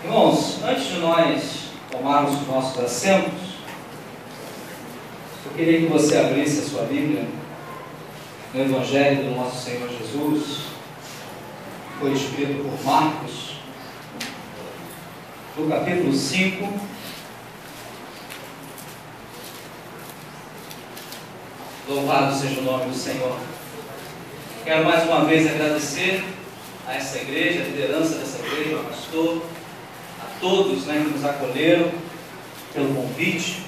Irmãos, antes de nós tomarmos os nossos assentos, eu queria que você abrisse a sua Bíblia no Evangelho do nosso Senhor Jesus, que foi escrito por Marcos, no capítulo 5, louvado seja o nome do Senhor. Quero mais uma vez agradecer a essa igreja, a liderança dessa igreja, ao pastor, a todos que nos acolheram pelo convite.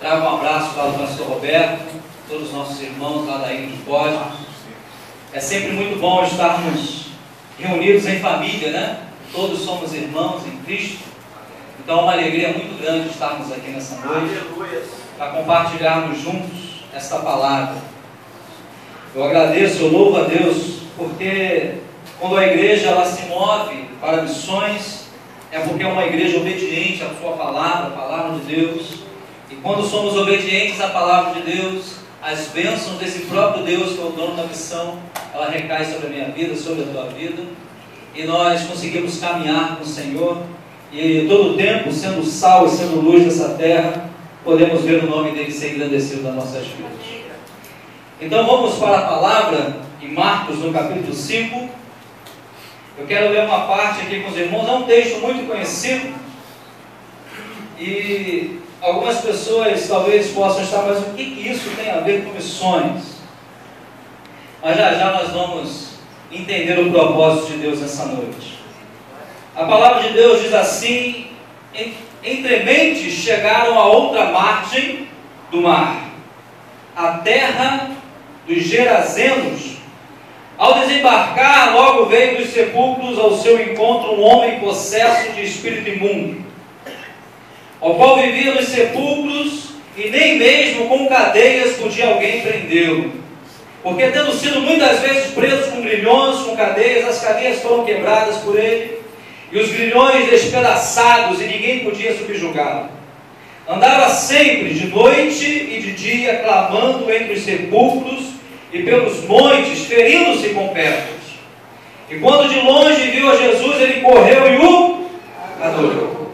Trago um abraço lá do pastor Roberto, todos os nossos irmãos lá da Ilha de Cosmos. É sempre muito bom estarmos reunidos em família, né? Todos somos irmãos em Cristo. Então é uma alegria muito grande estarmos aqui nessa noite para compartilharmos juntos esta palavra. Eu agradeço, eu louvo a Deus, porque quando a igreja ela se move para missões, é porque é uma igreja obediente à sua palavra, a palavra de Deus. E quando somos obedientes à palavra de Deus, as bênçãos desse próprio Deus, que é o dono da missão, ela recai sobre a minha vida, sobre a tua vida. E nós conseguimos caminhar com o Senhor. E todo o tempo, sendo sal e sendo luz dessa terra, podemos ver o nome dele ser engrandecido nas nossas vidas. Então vamos para a palavra em Marcos, no capítulo 5. Eu quero ler uma parte aqui com os irmãos. É um texto muito conhecido e algumas pessoas talvez possam estar, mas o que isso tem a ver com missões? Mas já nós vamos entender o propósito de Deus nessa noite. A palavra de Deus diz assim: entrementes chegaram a outra margem do mar, a terra dos Gerazenos. Ao desembarcar, logo veio dos sepulcros ao seu encontro um homem possesso de espírito imundo, ao qual vivia nos sepulcros, e nem mesmo com cadeias podia alguém prendê-lo, porque tendo sido muitas vezes preso com grilhões, com cadeias, as cadeias foram quebradas por ele, e os grilhões despedaçados, e ninguém podia subjugá-lo. Andava sempre de noite e de dia, clamando entre os sepulcros e pelos montes, ferindo-se com pedras. E quando de longe viu a Jesus, ele correu e o adorou,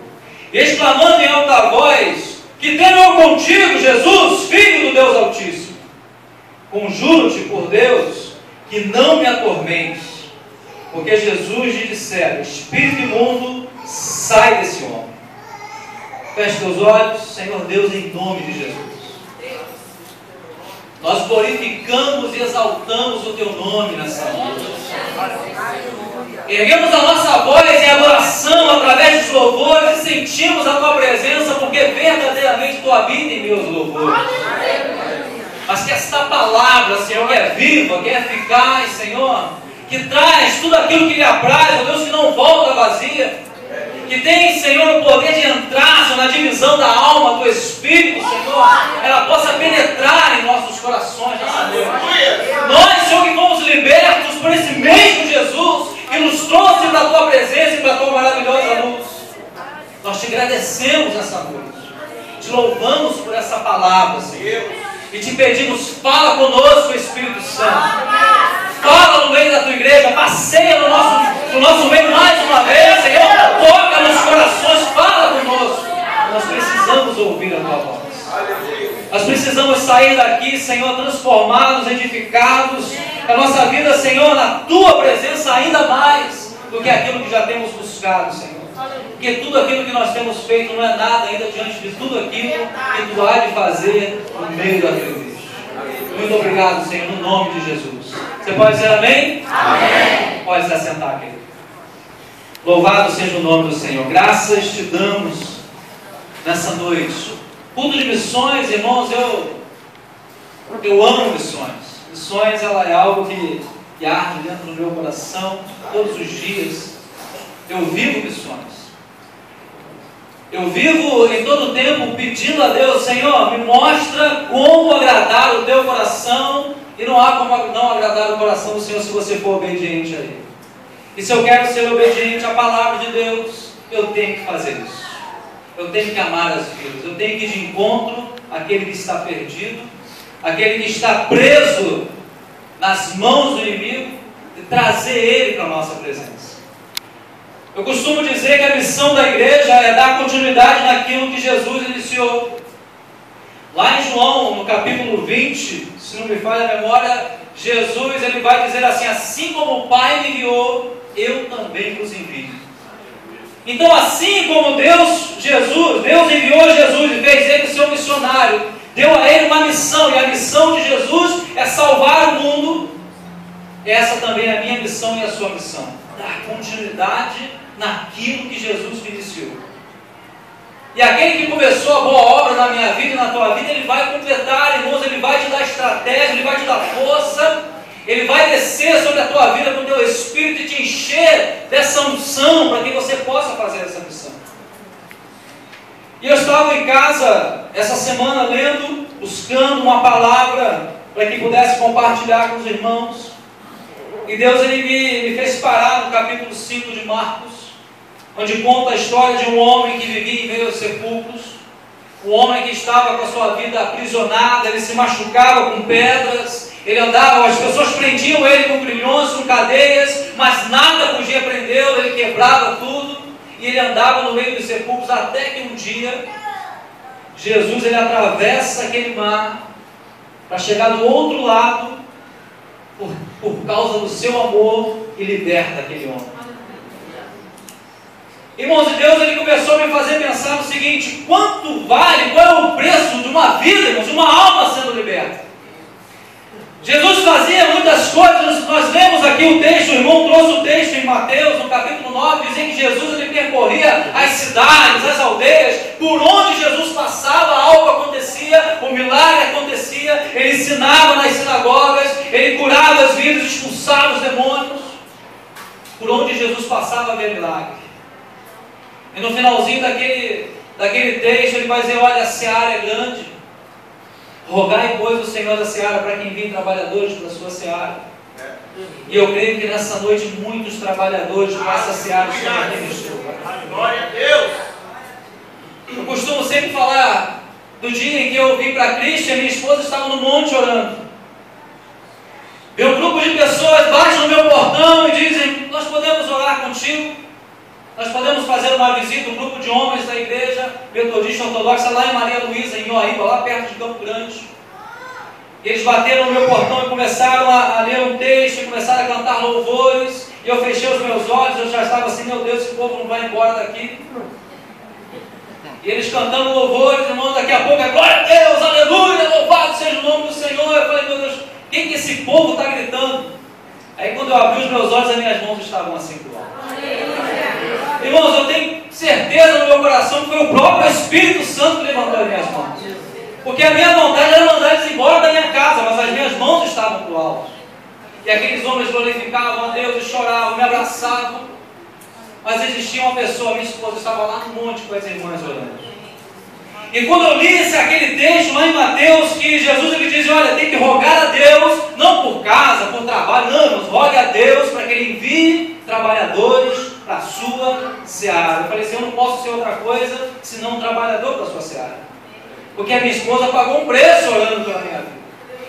exclamando em alta voz: que tenho eu contigo, Jesus, Filho do Deus Altíssimo? Conjuro-te por Deus que não me atormentes. Porque Jesus lhe dissera: espírito imundo, sai desse homem. Feche teus olhos. Senhor Deus, em nome de Jesus, nós glorificamos e exaltamos o teu nome nessa noite. Erguemos a nossa voz em adoração através dos louvores e sentimos a tua presença, porque verdadeiramente tu habita em meus louvores. Mas que esta palavra, Senhor, que é viva, que é eficaz, Senhor, que traz tudo aquilo que lhe apraz, ó Deus, que não volta vazia, que tem, Senhor, o poder de entrar, Senhor, na divisão da alma, do Espírito, Senhor, ela possa penetrar em nossos corações nessa noite. Nós, Senhor, que fomos libertos por esse mesmo Jesus, que nos trouxe para a tua presença e para a tua maravilhosa luz, nós te agradecemos essa noite, te louvamos por essa palavra, Senhor, e te pedimos: fala conosco, Espírito Santo. Fala no meio da tua igreja, passeia no nosso meio mais uma vez, Senhor. Toca nos corações, fala conosco. Nós precisamos ouvir a tua voz. Nós precisamos sair daqui, Senhor, transformados, edificados. A nossa vida, Senhor, na tua presença ainda mais do que aquilo que já temos buscado, Senhor. Porque tudo aquilo que nós temos feito não é nada ainda diante de tudo aquilo que tu há de fazer no meio da tua igreja. Muito obrigado, Senhor, no nome de Jesus. Você pode dizer amém? Amém. Pode se assentar, querido. Louvado seja o nome do Senhor. Graças te damos nessa noite. Culto de missões, irmãos, eu amo missões. Missões, ela é algo que arde dentro do meu coração todos os dias. Eu vivo missões. Eu vivo em todo o tempo pedindo a Deus: Senhor, me mostra como agradar o teu coração. E não há como não agradar o coração do Senhor se você for obediente a Ele. E se eu quero ser obediente à palavra de Deus, eu tenho que fazer isso. Eu tenho que amar as vidas. Eu tenho que ir de encontro àquele que está perdido, aquele que está preso nas mãos do inimigo, e trazer ele para a nossa presença. Eu costumo dizer que a missão da igreja é dar continuidade naquilo que Jesus iniciou. Lá em João, no capítulo 20, se não me falha a memória, Jesus ele vai dizer assim: assim como o Pai me enviou, eu também vos envio. Então, assim como Deus enviou Jesus e fez ele seu missionário, deu a ele uma missão, e a missão de Jesus é salvar o mundo. Essa também é a minha missão e a sua missão: dar continuidade naquilo que Jesus iniciou. E aquele que começou a boa obra na minha vida e na tua vida, ele vai completar, irmãos. Ele vai te dar estratégia, ele vai te dar força, ele vai descer sobre a tua vida com o teu espírito e te encher dessa unção para que você possa fazer essa missão. E eu estava em casa essa semana lendo, buscando uma palavra para que pudesse compartilhar com os irmãos. E Deus ele me fez parar no capítulo 5 de Marcos, onde conta a história de um homem que vivia em meio aos sepulcros, um homem que estava com a sua vida aprisionada, ele se machucava com pedras, ele andava, as pessoas prendiam ele com grilhões, com cadeias, mas nada podia prendê-lo, ele quebrava tudo, e ele andava no meio dos sepulcros, até que um dia, Jesus ele atravessa aquele mar, para chegar do outro lado, por causa do seu amor, e liberta aquele homem. Irmãos de Deus, ele começou a me fazer pensar no seguinte: quanto vale, qual é o preço de uma vida, irmãos, de uma alma sendo liberta? Jesus fazia muitas coisas. Nós lemos aqui o texto, o irmão trouxe o texto em Mateus, no capítulo 9, dizendo que Jesus ele percorria as cidades, as aldeias, por onde Jesus passava, algo acontecia, o milagre acontecia, ele ensinava nas sinagogas, ele curava as vidas, expulsava os demônios. Por onde Jesus passava havia milagre. E no finalzinho daquele texto ele vai dizer: olha, a seara é grande, rogai, pois, o Senhor da seara para que envie trabalhadores para a sua seara. E eu creio que nessa noite muitos trabalhadores para essa seara estão aqui neste lugar. Glória a Deus! Eu costumo sempre falar do dia em que eu vim para Cristo e minha esposa estava no monte orando. E um grupo de pessoas bate no meu portão e dizem: nós podemos orar contigo? Nós podemos fazer uma visita, um grupo de homens da igreja metodista ortodoxa lá em Maria Luísa, em Ioaíba, lá perto de Campo Grande. E eles bateram no meu portão e começaram a ler um texto, e começaram a cantar louvores. E eu fechei os meus olhos, eu já estava assim: meu Deus, esse povo não vai embora daqui. E eles cantando louvores, irmãos, daqui a pouco é glória a Deus, aleluia, louvado seja o nome do Senhor. Eu falei: meu Deus, o que esse povo está gritando? Aí quando eu abri os meus olhos, as minhas mãos estavam assim pro alto. Irmãos, eu tenho certeza no meu coração que foi o próprio Espírito Santo que levantou as minhas mãos. Porque a minha vontade era mandar eles embora da minha casa, mas as minhas mãos estavam pro alto. E aqueles homens glorificavam a Deus e choravam, me abraçavam. Mas existia uma pessoa, minha esposa estava lá no monte com as irmãs orando. E quando eu li aquele texto lá em Mateus, que Jesus ele diz: olha, tem que rogar a Deus, não por casa, por trabalho, não, irmãos, rogue a Deus para que Ele envie trabalhadores para a sua seara. Eu falei assim: eu não posso ser outra coisa senão um trabalhador para a sua seara. Porque a minha esposa pagou um preço orando pela minha vida.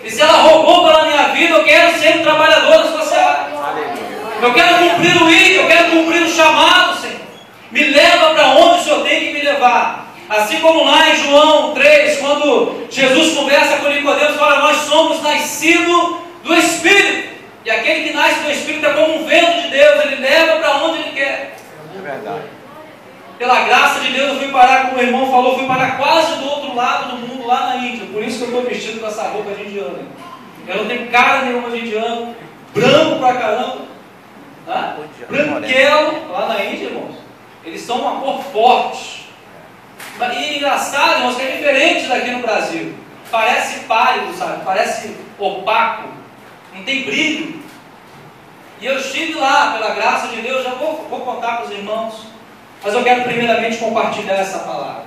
E se ela rogou pela minha vida, eu quero ser um trabalhador da sua seara. Eu quero cumprir o ID, eu quero cumprir o chamado, Senhor. Me leva para onde o Senhor tem que me levar. Assim como lá em João 3, quando Jesus conversa com Nicodemos, fala: nós somos nascidos do Espírito. E aquele que nasce do Espírito é como um vento de Deus, ele leva para onde ele quer. É verdade. Pela graça de Deus, eu fui parar, como o irmão falou, fui parar quase do outro lado do mundo, lá na Índia. Por isso que eu estou vestido com essa roupa de indiano. Eu não tenho cara nenhuma de indiano, branco pra caramba, tá? Branquelo, lá na Índia, irmãos. Eles são uma cor forte. E engraçado, irmãos, que é diferente daqui no Brasil. Parece pálido, sabe? Parece opaco. Não tem brilho. E eu estive lá, pela graça de Deus, já vou contar para os irmãos. Mas eu quero primeiramente compartilhar essa palavra.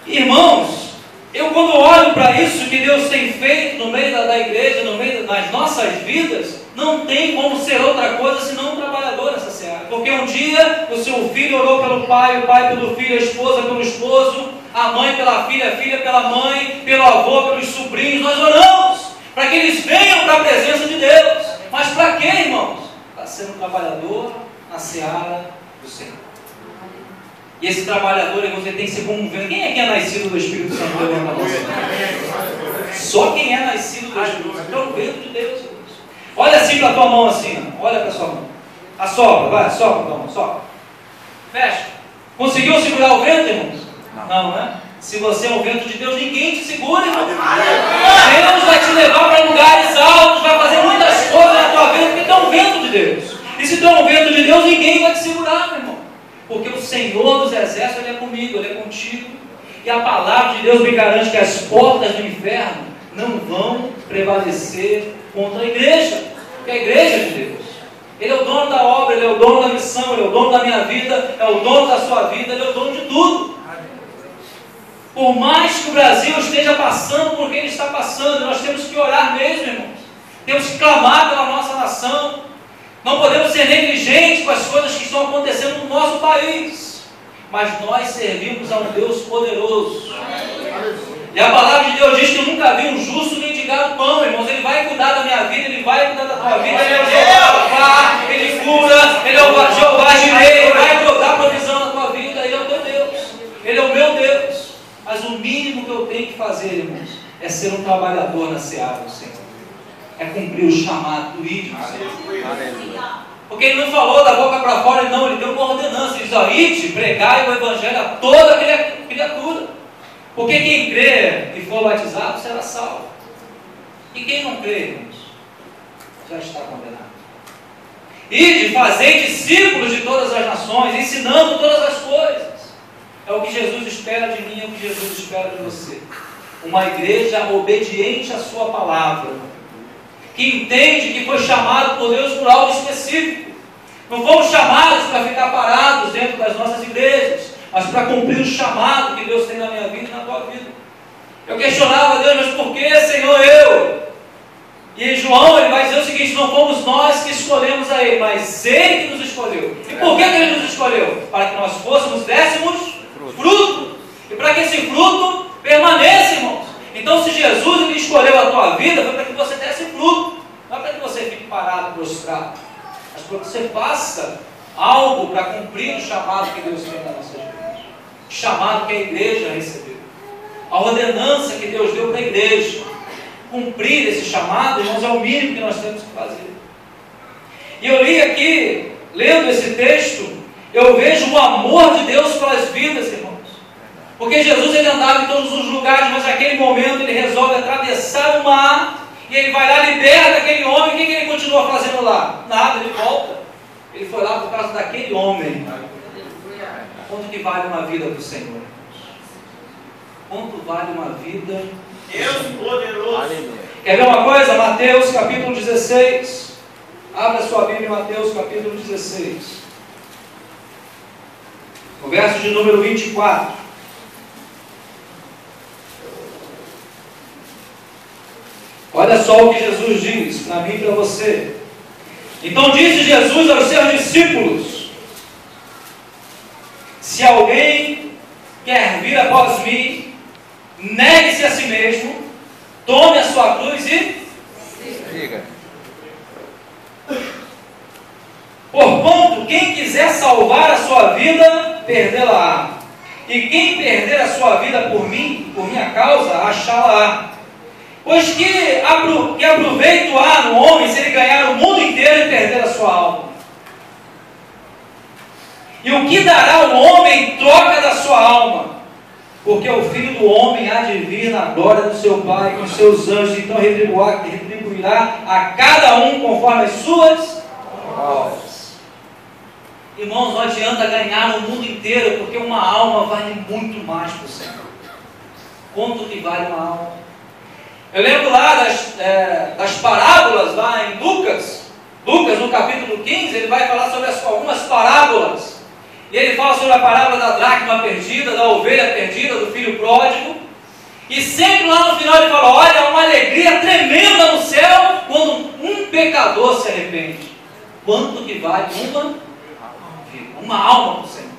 Irmãos, eu quando olho para isso que Deus tem feito no meio da igreja, no meio das nossas vidas, não tem como ser outra coisa senão um trabalhador nessa seara. Porque um dia o seu filho orou pelo pai, o pai pelo filho, a esposa pelo esposo, a mãe pela filha, a filha pela mãe, pelo avô, pelos sobrinhos. Nós oramos para que eles venham para a presença de Deus. Mas para quê, irmãos? Para ser um trabalhador na seara do Senhor. E esse trabalhador, irmãos, ele tem que ser como um vento. Quem é nascido do Espírito Santo? Levanta a mão. Só quem é nascido do Espírito Santo é o vento de Deus, irmãos. Olha assim para a tua mão, assim, ó. Olha para a sua mão. Assopra, vai, sopra a tua mão, sopra. Fecha. Conseguiu segurar o vento, irmãos? Não, né? Se você é o vento de Deus, ninguém te segura, irmão. Deus vai te levar para lugares altos, vai fazer muitas coisas na tua vida, porque tu é um vento de Deus. E se tu é um vento de Deus, ninguém vai te segurar, meu irmão. Porque o Senhor dos Exércitos, Ele é comigo, Ele é contigo. E a palavra de Deus me garante que as portas do inferno não vão prevalecer contra a igreja. Porque a igreja é de Deus. Ele é o dono da obra, Ele é o dono da missão, Ele é o dono da minha vida, é o dono da sua vida, Ele é o dono de tudo. Por mais que o Brasil esteja passando por que ele está passando, nós temos que orar mesmo, irmãos. Temos que clamar pela nossa nação. Não podemos ser negligentes com as coisas que estão acontecendo no nosso país. Mas nós servimos a um Deus poderoso. E a palavra de Deus diz que eu nunca vi um justo mendigar o pão, irmãos. Ele vai cuidar da minha vida, Ele vai cuidar da tua vida. Ele é o Jeová, Ele cura, Ele é o Jeová Jireh, Ele vai dar provisão na tua vida. Ele é o teu Deus, Ele é o meu Deus. Mas o mínimo que eu tenho que fazer, irmãos, é ser um trabalhador na seara do Senhor. É cumprir o chamado do ídolo do Senhor. Porque Ele não falou da boca para fora, não. Ele deu uma ordenança. Ele diz, ó, ide, pregai o Evangelho a toda criatura. Porque quem crê e for batizado será salvo. E quem não crê, irmãos, já está condenado. Ide, fazei discípulos de todas as nações, ensinando todas as coisas. É o que Jesus espera de mim, é o que Jesus espera de você. Uma igreja obediente à sua palavra, que entende que foi chamado por Deus por algo específico. Não fomos chamados para ficar parados dentro das nossas igrejas, mas para cumprir o chamado que Deus tem na minha vida e na tua vida. Eu questionava a Deus, mas por que, Senhor, eu? E João, ele vai dizer o seguinte, não fomos nós que escolhemos a Ele, mas Ele que nos escolheu. E por que Ele nos escolheu? Para que nós fôssemos, dessemos fruto. E para que esse fruto permaneça, irmãos. Então, se Jesus Ele escolheu a tua vida, foi para que você desse fruto. Não é para que você fique parado, prostrado. Mas para que você faça algo para cumprir o chamado que Deus tem na nossa igreja. O chamado que a igreja recebeu. A ordenança que Deus deu para a igreja. Cumprir esse chamado, irmãos, é o mínimo que nós temos que fazer. E eu li aqui, lendo esse texto, eu vejo o amor de Deus pelas vidas, irmãos. Porque Jesus ele andava em todos os lugares, mas naquele momento ele resolve atravessar o mar, e ele vai lá, liberta aquele homem. O que ele continua fazendo lá? Nada, ele volta. Ele foi lá por causa daquele homem. Quanto que vale uma vida para o Senhor? Quanto vale uma vida? Deus poderoso. Quer ver uma coisa? Mateus capítulo 16. Abra sua Bíblia em Mateus capítulo 16. O verso de número 24. Olha só o que Jesus diz para mim e para você. Então disse Jesus aos seus discípulos: se alguém quer vir após mim, negue-se a si mesmo, tome a sua cruz e siga. Porquanto, quem quiser salvar a sua vida, perdê-la-á. E quem perder a sua vida por mim, por minha causa, achá-la-á. Pois que aproveito há no homem se ele ganhar o mundo inteiro e perder a sua alma? E o que dará o homem em troca da sua alma? Porque o Filho do Homem há de vir na glória do seu Pai com os seus anjos, então retribuirá a cada um conforme as suas obras. Irmãos, não adianta ganhar o mundo inteiro, porque uma alma vale muito mais para o Senhor. Quanto que vale uma alma? Eu lembro lá das parábolas, lá em Lucas, no capítulo 15, ele vai falar sobre algumas parábolas. E ele fala sobre a parábola da dracma perdida, da ovelha perdida, do filho pródigo. E sempre lá no final ele fala: olha, é uma alegria tremenda no céu quando um pecador se arrepende. Quanto que vale uma alma para o Senhor?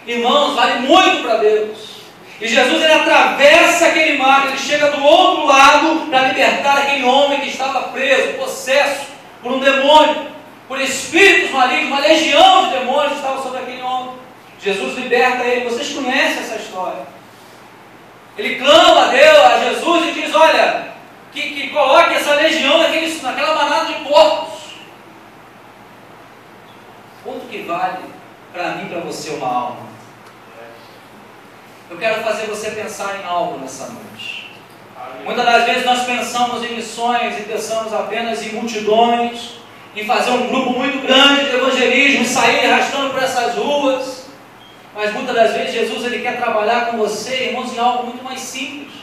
Irmãos, vale muito para Deus. E Jesus ele atravessa aquele mar, ele chega do outro lado para libertar aquele homem que estava preso, possesso por um demônio. por espíritos malignos, uma legião de demônios estava sobre aquele homem. Jesus liberta ele. Vocês conhecem essa história. Ele clama a Deus, a Jesus, e diz: olha, que coloque essa legião naquela manada de porcos. Quanto que vale para mim e para você uma alma? Eu quero fazer você pensar em algo nessa noite. Muitas das vezes nós pensamos em missões e pensamos apenas em multidões, em fazer um grupo muito grande de evangelismo e sair arrastando por essas ruas. Mas muitas das vezes Jesus ele quer trabalhar com você, irmãos, em algo muito mais simples.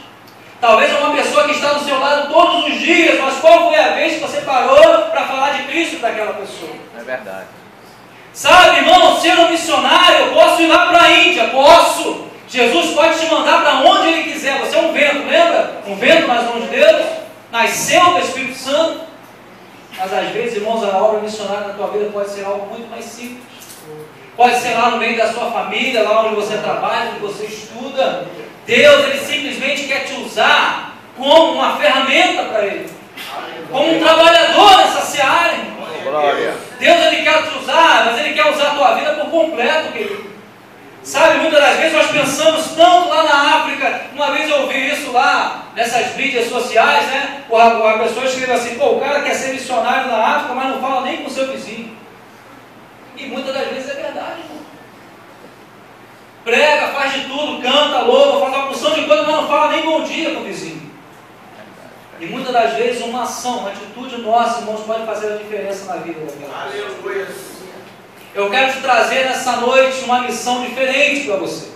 Talvez é uma pessoa que está do seu lado todos os dias, mas qual foi a vez que você parou para falar de Cristo para aquela pessoa? É verdade. Sabe, irmão, ser um missionário, eu posso ir lá para a Índia, posso. Jesus pode te mandar para onde Ele quiser. Você é um vento, lembra? Um vento nas mãos de Deus. Nasceu do Espírito Santo. Mas às vezes, irmãos, a obra missionária na tua vida pode ser algo muito mais simples. Pode ser lá no meio da sua família, lá onde você trabalha, onde você estuda. Deus, Ele simplesmente quer te usar como uma ferramenta para Ele. Como um trabalhador nessa seara, irmão. Glória. Deus, Ele quer te usar, mas Ele quer usar a tua vida por completo, querido. Sabe, muitas das vezes nós pensamos tanto lá na África. Uma vez eu ouvi isso lá, nessas mídias sociais, né? A pessoa escreveu assim: pô, o cara quer ser missionário na África, mas não fala nem com o seu vizinho. E muitas das vezes é verdade, irmão. Prega, faz de tudo, canta, louva, faz uma porção de coisa, mas não fala nem bom dia com o vizinho. E muitas das vezes uma ação, uma atitude nossa, irmãos, pode fazer a diferença na vida daquela pessoa. Aleluia. Eu quero te trazer nessa noite uma missão diferente para você.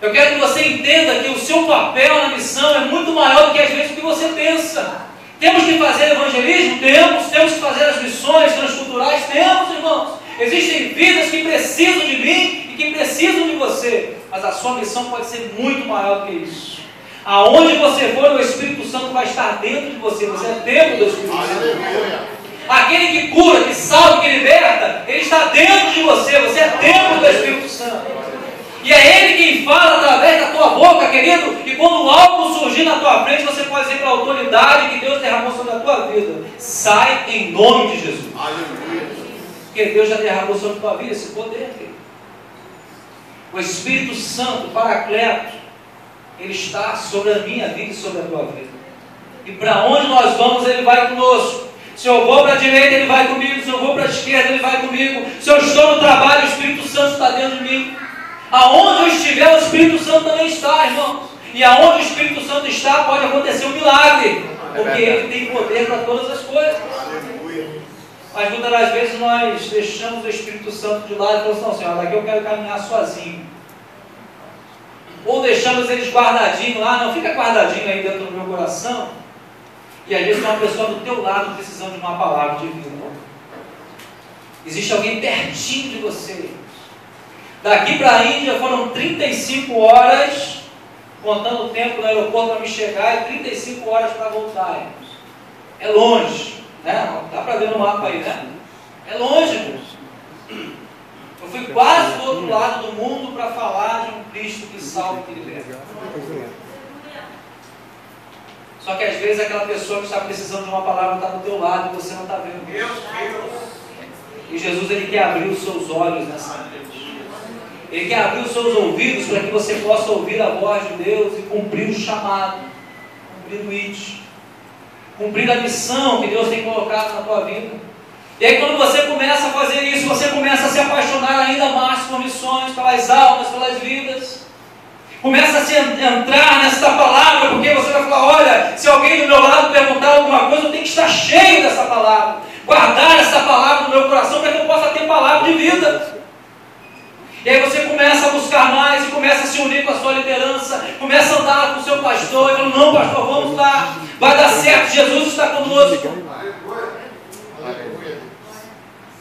Eu quero que você entenda que o seu papel na missão é muito maior do que às vezes o que você pensa. Temos que fazer evangelismo? Temos que fazer as missões transculturais? Temos, irmãos. Existem vidas que precisam de mim e que precisam de você. Mas a sua missão pode ser muito maior do que isso. Aonde você for, o Espírito Santo vai estar dentro de você. Você é templo do Espírito Santo. Aquele que cura, que salva, que liberta, ele está dentro de você. Você é templo do Espírito Santo. E é Ele quem fala através da tua boca, querido. E quando algo surgir na tua frente, você pode dizer para a autoridade que Deus derramou sobre a tua vida: sai em nome de Jesus. Aleluia. Porque Deus já derramou sobre a tua vida esse poder, querido. O Espírito Santo, o Paracleto, Ele está sobre a minha vida e sobre a tua vida. E para onde nós vamos, Ele vai conosco. Se eu vou para a direita, Ele vai comigo. Se eu vou para a esquerda, Ele vai comigo. Se eu estou no trabalho, o Espírito Santo está dentro de mim. Aonde eu estiver, o Espírito Santo também está, irmãos. E aonde o Espírito Santo está, pode acontecer um milagre. Porque Ele tem poder para todas as coisas. Mas muitas das vezes nós deixamos o Espírito Santo de lado e falamos: não, Senhor, daqui eu quero caminhar sozinho. Ou deixamos eles guardadinhos lá: não, fica guardadinho aí dentro do meu coração. E às vezes tem uma pessoa do teu lado precisando de uma palavra de vida. Existe alguém pertinho de você. Daqui para a Índia foram 35 horas, contando o tempo no aeroporto para me chegar, e 35 horas para voltar. É longe, né? Dá para ver no mapa aí, né? É longe, irmãos. Eu fui quase do outro lado do mundo para falar de um Cristo que salva e que liberta. Só que às vezes aquela pessoa que está precisando de uma palavra está do teu lado e você não está vendo. Meu Deus. E Jesus, Ele quer abrir os seus olhos nessa noite. Ele quer abrir os seus ouvidos para que você possa ouvir a voz de Deus e cumprir o chamado, cumprir o IT, cumprir a missão que Deus tem colocado na tua vida. E aí quando você começa a fazer isso, você começa a se apaixonar ainda mais por missões, pelas almas, pelas vidas. Começa a se entrar nessa palavra, porque você vai falar: olha, se alguém do meu lado perguntar alguma coisa, eu tenho que estar cheio dessa palavra, guardar essa palavra no meu coração para que eu possa ter palavra de vida. E aí você começa a buscar mais e começa a se unir com a sua liderança, começa a andar com o seu pastor e fala: não, pastor, vamos lá, vai dar certo, Jesus está conosco.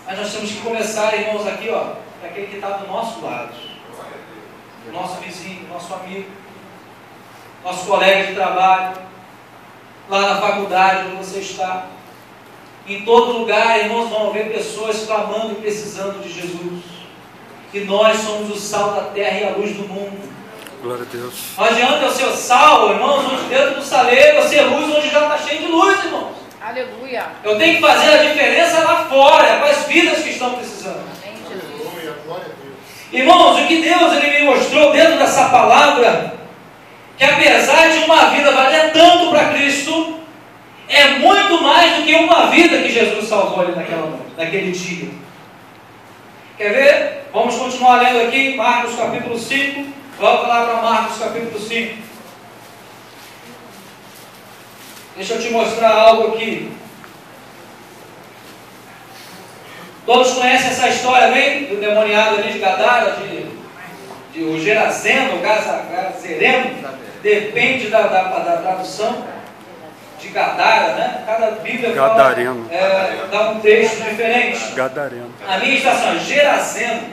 Mas nós temos que começar, irmãos, aqui, ó, daquele que está do nosso lado. Nosso vizinho, nosso amigo, nosso colega de trabalho, lá na faculdade onde você está. Em todo lugar, irmãos, vão haver pessoas clamando e precisando de Jesus. E nós somos o sal da terra e a luz do mundo. Glória a Deus. Não adianta eu ser sal, irmãos, onde dentro do saleiro, eu ser luz onde já está cheio de luz, irmãos. Aleluia. Eu tenho que fazer a diferença lá fora, para as vidas que estão precisando. Amém, Jesus. Aleluia, glória a Deus. Irmãos, o que Deus ele me mostrou dentro dessa palavra, que apesar de uma vida valer tanto para Cristo, é muito mais do que uma vida que Jesus salvou ali naquela noite, naquele dia. Quer ver? Vamos continuar lendo aqui, Marcos capítulo 5. Volta lá para Marcos capítulo 5. Deixa eu te mostrar algo aqui. Todos conhecem essa história bem? Do demoniado ali de Gadara, de o Gerazeno, o Gazareno, depende da tradução de Gadara, né? Cada Bíblia fala, dá um texto diferente. Gadareno. A minha está assim, Gerazeno.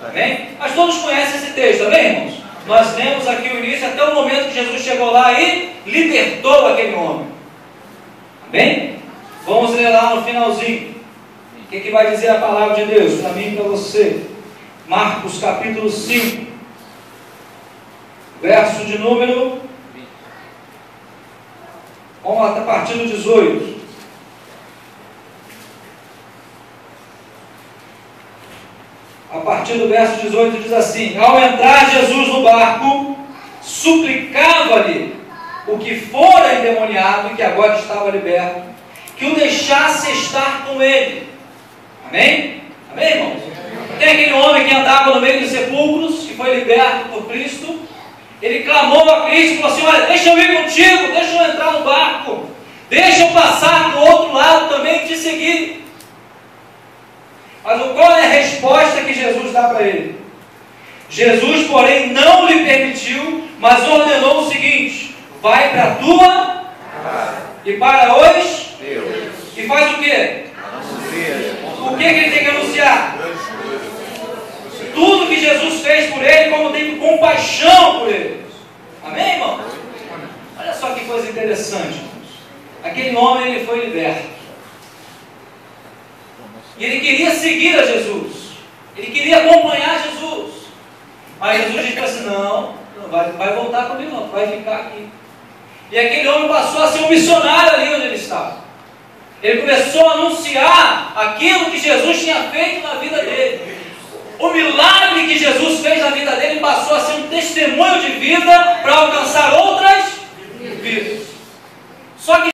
Amém? Mas todos conhecem esse texto, amém, irmãos? Nós lemos aqui o início até o momento que Jesus chegou lá e libertou aquele homem. Amém? Vamos ler lá no finalzinho. O que vai dizer a palavra de Deus para mim e para você? Marcos capítulo 5, verso de número, vamos lá, a partir do 18. A partir do verso 18 diz assim: ao entrar Jesus no barco, suplicava-lhe o que fora endemoniado e que agora estava liberto, que o deixasse estar com ele. Amém? Amém, irmãos? Tem aquele homem que andava no meio dos sepulcros, que foi liberto por Cristo. Ele clamou a Cristo e falou assim: olha, deixa eu ir contigo, deixa eu entrar no barco, deixa eu passar do outro lado também e te seguir. Mas qual é a resposta que Jesus dá para ele? Jesus, porém, não lhe permitiu, mas ordenou o seguinte: vai para a tua e para os e faz o quê? O que ele tem que anunciar? Tudo que Jesus fez por ele, como tem compaixão por ele. Amém, irmão? Olha só que coisa interessante, irmãos. Aquele homem, ele foi liberto. E ele queria seguir a Jesus. Ele queria acompanhar Jesus. Mas Jesus disse assim: não vai voltar comigo não, vai ficar aqui. E aquele homem passou a ser um missionário ali onde ele estava. Ele começou a anunciar aquilo que Jesus tinha feito na vida dele. O milagre que Jesus fez na vida dele passou a ser um testemunho de vida para alcançar outras vidas. Só que